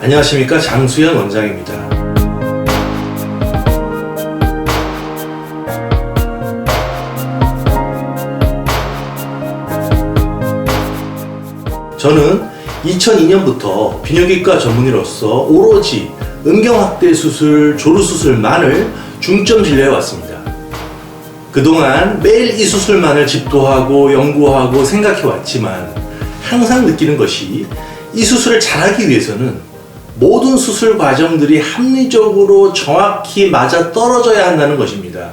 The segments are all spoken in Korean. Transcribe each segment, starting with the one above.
안녕하십니까, 장수현 원장입니다. 저는 2002년부터 비뇨기과 전문의로서 오로지 음경확대 수술, 조루수술만을 중점 진료해 왔습니다. 그동안 매일 이 수술만을 집도하고 연구하고 생각해 왔지만 항상 느끼는 것이 이 수술을 잘하기 위해서는 모든 수술 과정들이 합리적으로 정확히 맞아 떨어져야 한다는 것입니다.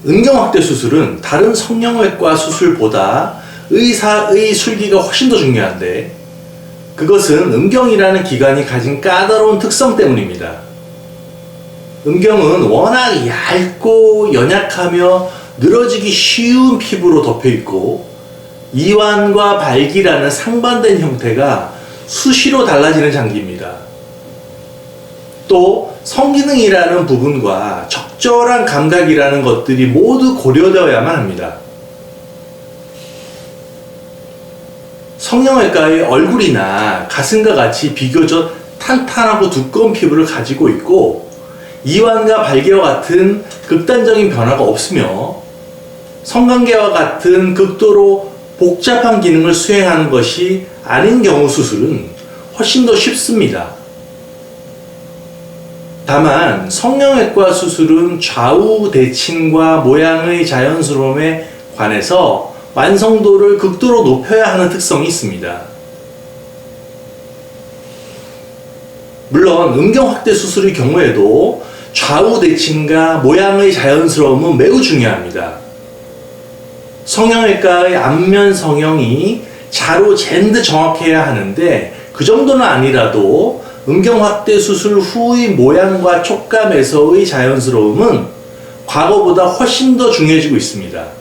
음경확대 수술은 다른 성형외과 수술보다 의사의 술기가 훨씬 더 중요한데, 그것은 음경이라는 기관이 가진 까다로운 특성 때문입니다. 음경은 워낙 얇고 연약하며 늘어지기 쉬운 피부로 덮여있고, 이완과 발기라는 상반된 형태가 수시로 달라지는 장기입니다. 또 성기능이라는 부분과 적절한 감각이라는 것들이 모두 고려되어야만 합니다. 성형외과의 얼굴이나 가슴과 같이 비교적 탄탄하고 두꺼운 피부를 가지고 있고, 이완과 발기와 같은 극단적인 변화가 없으며 성관계와 같은 극도로 복잡한 기능을 수행하는 것이 아닌 경우 수술은 훨씬 더 쉽습니다. 다만 성형외과 수술은 좌우 대칭과 모양의 자연스러움에 관해서 완성도를 극도로 높여야 하는 특성이 있습니다. 물론 음경확대 수술의 경우에도 좌우 대칭과 모양의 자연스러움은 매우 중요합니다. 성형외과의 안면 성형이 자로 젠드 정확해야 하는데, 그 정도는 아니라도 음경확대 수술 후의 모양과 촉감에서의 자연스러움은 과거보다 훨씬 더 중요해지고 있습니다.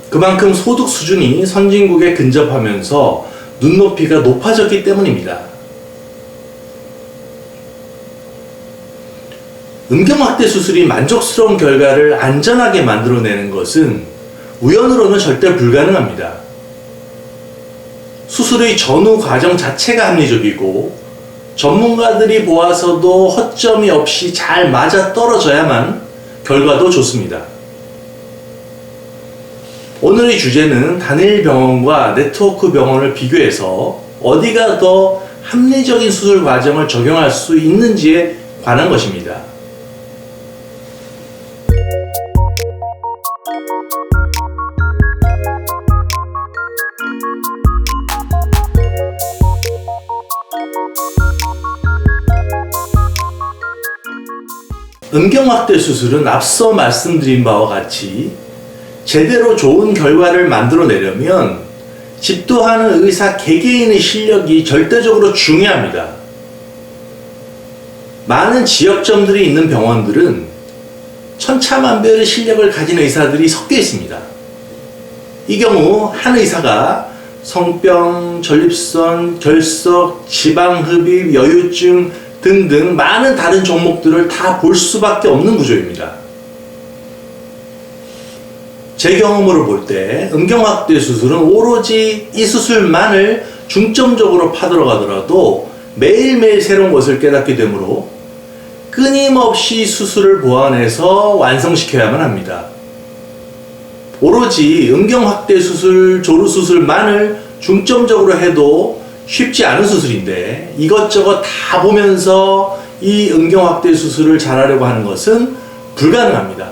그만큼 소득 수준이 선진국에 근접하면서 눈높이가 높아졌기 때문입니다. 음경확대 수술이 만족스러운 결과를 안전하게 만들어내는 것은 우연으로는 절대 불가능합니다. 수술의 전후 과정 자체가 합리적이고, 전문가들이 보아서도 허점이 없이 잘 맞아 떨어져야만 결과도 좋습니다. 오늘의 주제는 단일 병원과 네트워크 병원을 비교해서 어디가 더 합리적인 수술 과정을 적용할 수 있는지에 관한 것입니다. 음경확대 수술은 앞서 말씀드린 바와 같이 제대로 좋은 결과를 만들어내려면 집도하는 의사 개개인의 실력이 절대적으로 중요합니다. 많은 지역점들이 있는 병원들은 천차만별의 실력을 가진 의사들이 섞여 있습니다. 이 경우 한 의사가 성병, 전립선, 결석, 지방흡입, 여유증 등등 많은 다른 종목들을 다 볼 수밖에 없는 구조입니다. 제 경험으로 볼 때 음경확대 수술은 오로지 이 수술만을 중점적으로 파들어가더라도 매일매일 새로운 것을 깨닫게 되므로 끊임없이 수술을 보완해서 완성시켜야만 합니다. 오로지 음경확대 수술, 조루수술만을 중점적으로 해도 쉽지 않은 수술인데, 이것저것 다 보면서 이 음경확대 수술을 잘하려고 하는 것은 불가능합니다.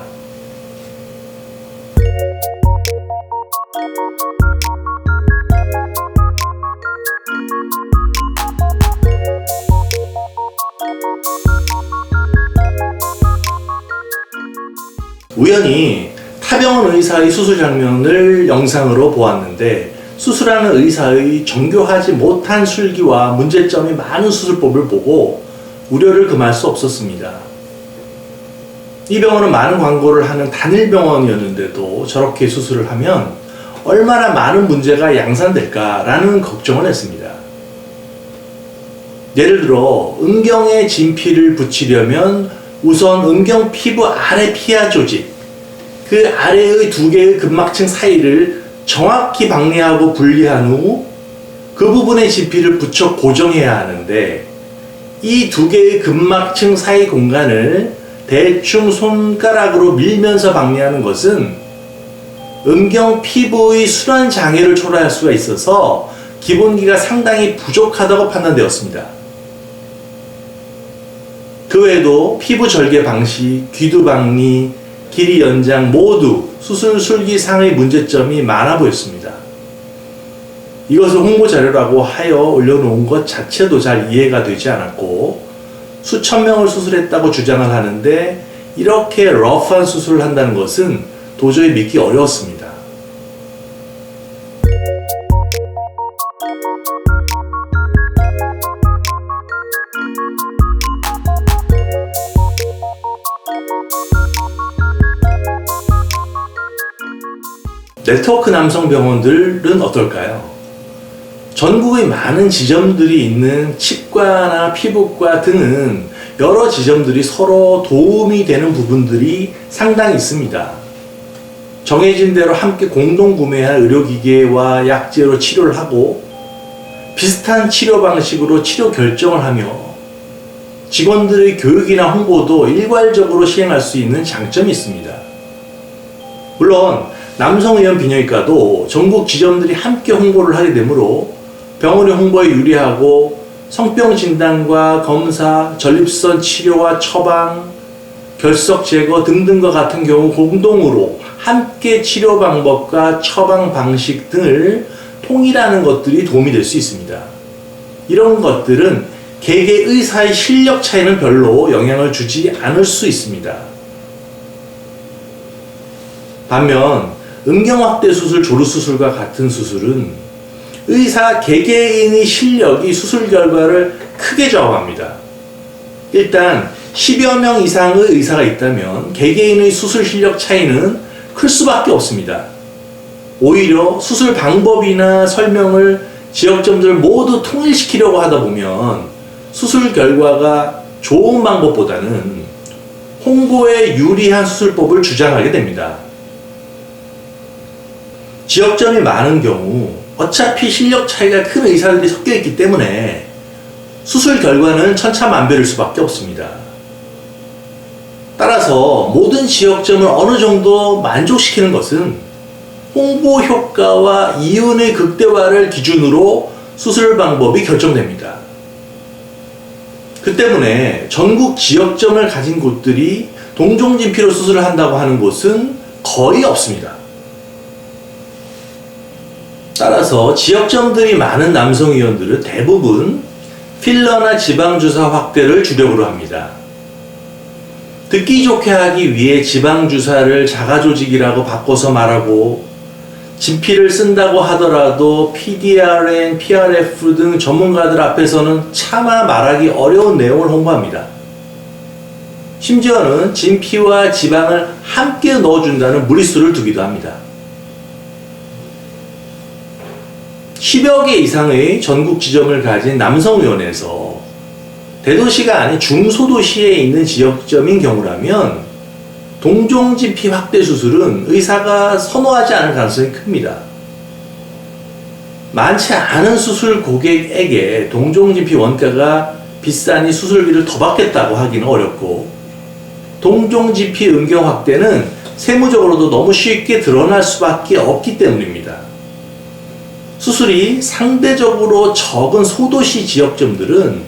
우연히 타병원 의사의 수술 장면을 영상으로 보았는데, 수술하는 의사의 정교하지 못한 술기와 문제점이 많은 수술법을 보고 우려를 금할 수 없었습니다. 이 병원은 많은 광고를 하는 단일 병원이었는데도 저렇게 수술을 하면 얼마나 많은 문제가 양산될까라는 걱정을 했습니다. 예를 들어 음경에 진피를 붙이려면 우선 음경 피부 아래 피하 조직, 그 아래의 두 개의 근막층 사이를 정확히 박리하고 분리한 후 그 부분에 진피를 붙여 고정해야 하는데, 이 두 개의 근막층 사이 공간을 대충 손가락으로 밀면서 박리하는 것은 음경 피부의 순환 장애를 초래할 수가 있어서 기본기가 상당히 부족하다고 판단되었습니다. 그 외에도 피부 절개 방식, 귀두 박리, 길이 연장 모두 수술 술기상의 문제점이 많아 보였습니다. 이것을 홍보 자료라고 하여 올려놓은 것 자체도 잘 이해가 되지 않았고, 수천 명을 수술했다고 주장을 하는데 이렇게 러프한 수술을 한다는 것은 도저히 믿기 어려웠습니다. 네트워크 남성 병원들은 어떨까요? 전국의 많은 지점들이 있는 치과나 피부과 등은 여러 지점들이 서로 도움이 되는 부분들이 상당히 있습니다. 정해진 대로 함께 공동 구매한 의료기계와 약제로 치료를 하고 비슷한 치료 방식으로 치료 결정을 하며 직원들의 교육이나 홍보도 일괄적으로 시행할 수 있는 장점이 있습니다. 물론 남성의원 비뇨기과도 전국 지점들이 함께 홍보를 하게 되므로 병원의 홍보에 유리하고 성병 진단과 검사, 전립선 치료와 처방, 결석 제거 등등과 같은 경우 공동으로 함께 치료 방법과 처방 방식 등을 통일하는 것들이 도움이 될 수 있습니다. 이런 것들은 개개 의사의 실력 차이는 별로 영향을 주지 않을 수 있습니다. 반면 음경확대 수술, 조루수술과 같은 수술은 의사 개개인의 실력이 수술 결과를 크게 좌우합니다. 일단 10여 명 이상의 의사가 있다면 개개인의 수술 실력 차이는 클 수밖에 없습니다. 오히려 수술 방법이나 설명을 지역점들 모두 통일시키려고 하다 보면 수술 결과가 좋은 방법보다는 홍보에 유리한 수술법을 주장하게 됩니다. 지역점이 많은 경우 어차피 실력 차이가 큰 의사들이 섞여 있기 때문에 수술 결과는 천차만별일 수밖에 없습니다. 따라서 모든 지역점을 어느 정도 만족시키는 것은 홍보 효과와 이윤의 극대화를 기준으로 수술 방법이 결정됩니다. 그 때문에 전국 지역점을 가진 곳들이 동종진피로 수술을 한다고 하는 곳은 거의 없습니다. 따라서 지역점들이 많은 남성의원들은 대부분 필러나 지방주사 확대를 주력으로 합니다. 듣기 좋게 하기 위해 지방주사를 자가조직이라고 바꿔서 말하고, 진피를 쓴다고 하더라도 PDRN, PRF 등 전문가들 앞에서는 차마 말하기 어려운 내용을 홍보합니다. 심지어는 진피와 지방을 함께 넣어준다는 무리수를 두기도 합니다. 10여 개 이상의 전국 지점을 가진 남성의원에서 대도시가 아닌 중소도시에 있는 지역점인 경우라면 동종진피 확대 수술은 의사가 선호하지 않을 가능성이 큽니다. 많지 않은 수술 고객에게 동종진피 원가가 비싸니 수술비를 더 받겠다고 하기는 어렵고, 동종진피 음경 확대는 세무적으로도 너무 쉽게 드러날 수밖에 없기 때문입니다. 수술이 상대적으로 적은 소도시 지역점들은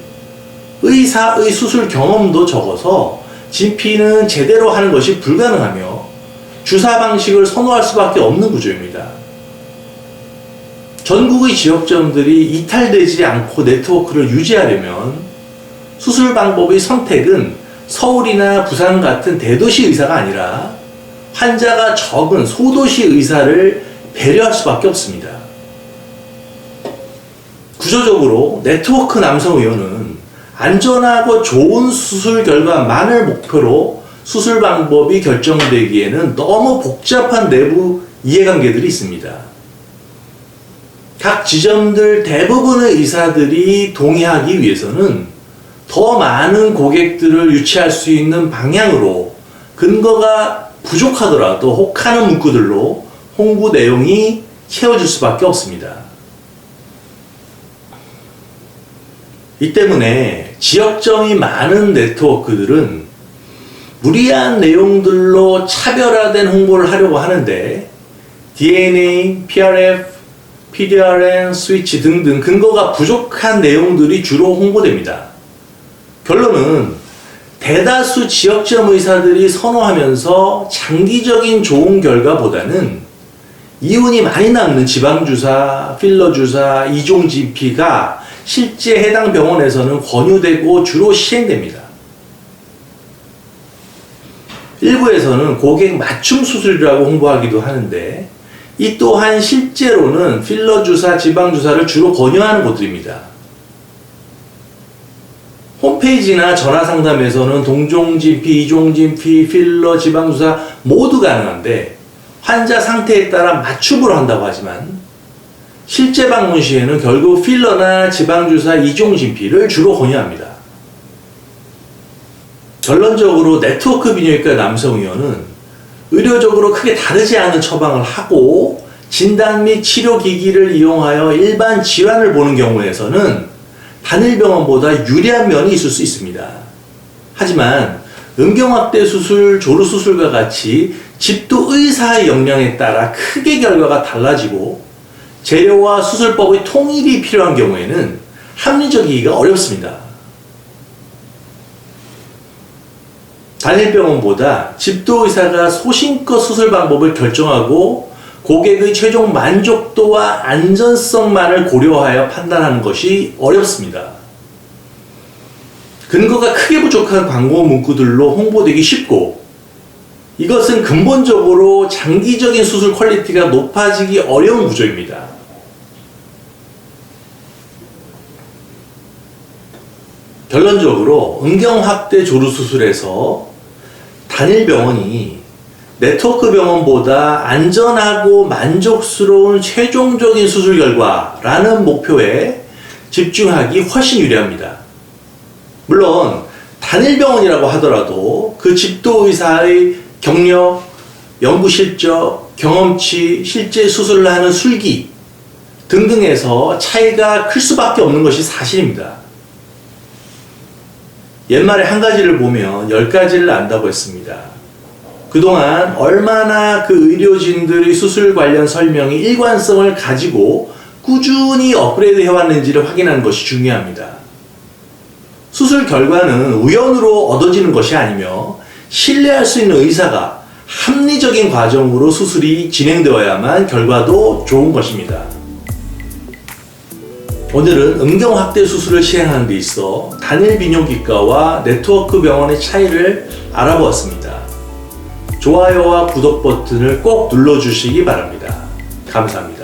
의사의 수술 경험도 적어서 진피는 제대로 하는 것이 불가능하며 주사 방식을 선호할 수밖에 없는 구조입니다. 전국의 지역점들이 이탈되지 않고 네트워크를 유지하려면 수술 방법의 선택은 서울이나 부산 같은 대도시 의사가 아니라 환자가 적은 소도시 의사를 배려할 수밖에 없습니다. 구조적으로 네트워크 남성의원은 안전하고 좋은 수술 결과만을 목표로 수술 방법이 결정되기에는 너무 복잡한 내부 이해관계들이 있습니다. 각 지점들 대부분의 의사들이 동의하기 위해서는 더 많은 고객들을 유치할 수 있는 방향으로 근거가 부족하더라도 혹하는 문구들로 홍보 내용이 채워질 수밖에 없습니다. 이 때문에 지역점이 많은 네트워크들은 무리한 내용들로 차별화된 홍보를 하려고 하는데 DNA, PRF, PDRN, 스위치 등등 근거가 부족한 내용들이 주로 홍보됩니다. 결론은 대다수 지역점 의사들이 선호하면서 장기적인 좋은 결과보다는 이윤이 많이 남는 지방주사, 필러주사, 이종진피가 실제 해당 병원에서는 권유되고 주로 시행됩니다. 일부에서는 고객 맞춤 수술이라고 홍보하기도 하는데 이 또한 실제로는 필러주사, 지방주사를 주로 권유하는 곳들입니다. 홈페이지나 전화상담에서는 동종진피, 이종진피, 필러, 지방주사 모두 가능한데 환자 상태에 따라 맞춤으로 한다고 하지만 실제 방문 시에는 결국 필러나 지방주사, 이종진피를 주로 권유합니다. 결론적으로 네트워크 비뇨기과 남성의원은 의료적으로 크게 다르지 않은 처방을 하고 진단 및 치료 기기를 이용하여 일반 질환을 보는 경우에서는 단일병원보다 유리한 면이 있을 수 있습니다. 하지만 음경확대 수술, 조루수술과 같이 집도 의사의 역량에 따라 크게 결과가 달라지고 재료와 수술법의 통일이 필요한 경우에는 합리적이기가 어렵습니다. 단일병원보다 집도 의사가 소신껏 수술 방법을 결정하고 고객의 최종 만족도와 안전성만을 고려하여 판단하는 것이 어렵습니다. 근거가 크게 부족한 광고 문구들로 홍보되기 쉽고 이것은 근본적으로 장기적인 수술 퀄리티가 높아지기 어려운 구조입니다. 결론적으로 음경확대 조루수술에서 단일병원이 네트워크 병원보다 안전하고 만족스러운 최종적인 수술 결과라는 목표에 집중하기 훨씬 유리합니다. 물론 단일병원이라고 하더라도 그 집도 의사의 경력, 연구 실적, 경험치, 실제 수술을 하는 술기 등등에서 차이가 클 수밖에 없는 것이 사실입니다. 옛말에 한 가지를 보면 10가지를 안다고 했습니다. 그동안 얼마나 그 의료진들의 수술 관련 설명이 일관성을 가지고 꾸준히 업그레이드 해왔는지를 확인하는 것이 중요합니다. 수술 결과는 우연으로 얻어지는 것이 아니며 신뢰할 수 있는 의사가 합리적인 과정으로 수술이 진행되어야만 결과도 좋은 것입니다. 오늘은 음경확대 수술을 시행하는 데 있어 단일 비뇨기과와 네트워크 병원의 차이를 알아보았습니다. 좋아요와 구독 버튼을 꼭 눌러주시기 바랍니다. 감사합니다.